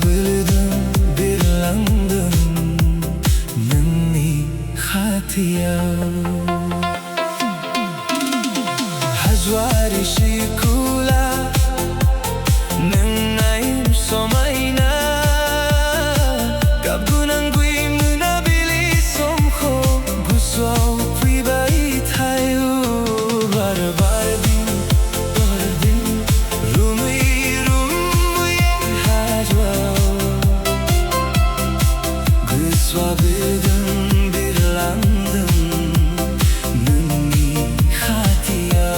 Bildim birlandım Nini khatiya Hajwari shikula Ninaim somayna Kabgunan guim nunabili somkho Guswaw pribai thayu Bar din Rumi Bildim birlandım Nini khatiya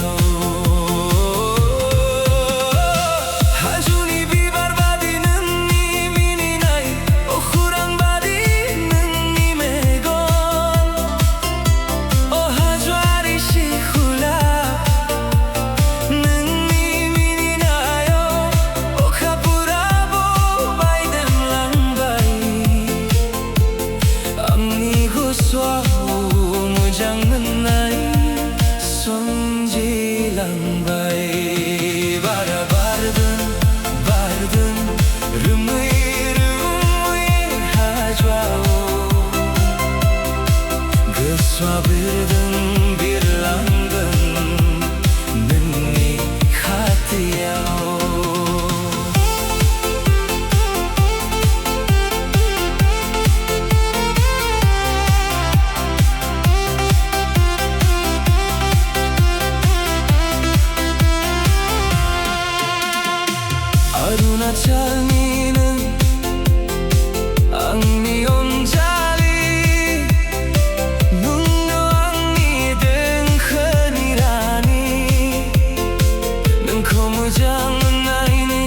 Hajuni bi barbadi nini mininay O khurang badi nini megon O hajwari shikhula Nini mininayo O kapurabo baydem langbay Amni guswa mujang nanay sonji langbay Bara bardın Rumi hajwao Guswa bildim birlandım Nini khatiya Arunachalni는 angni onjali Nungno angni dengkhanirani Nungko mujang naini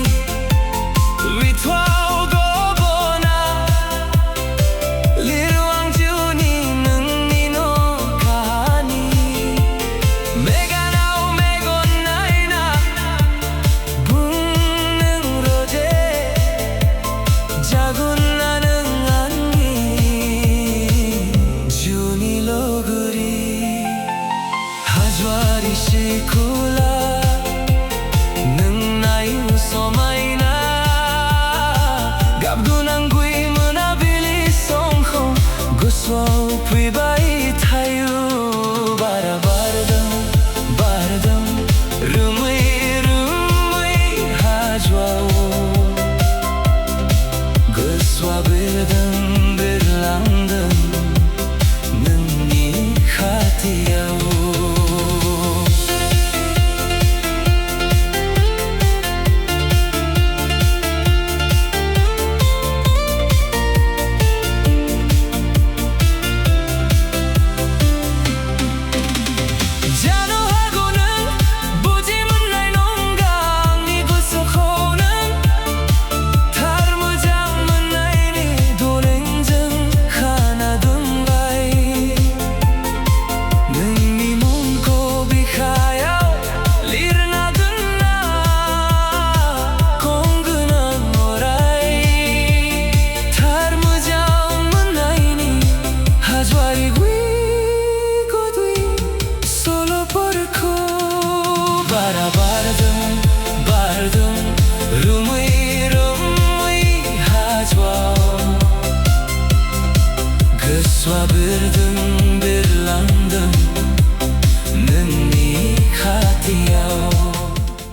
Witwao gobona Liruang juni nungni no kahani Meganao megon naina Jagun lanang angi Juni loguri Hajwari shikula Nung nayu somayna Gabgunang gui munabili somkho Guswaw pribai thayu Bara bardam Rumi hajwao Guswa bildim birlandım Nini khatiya Bardın Rumi hajwao Guswa bildim birlandım Nini khatiya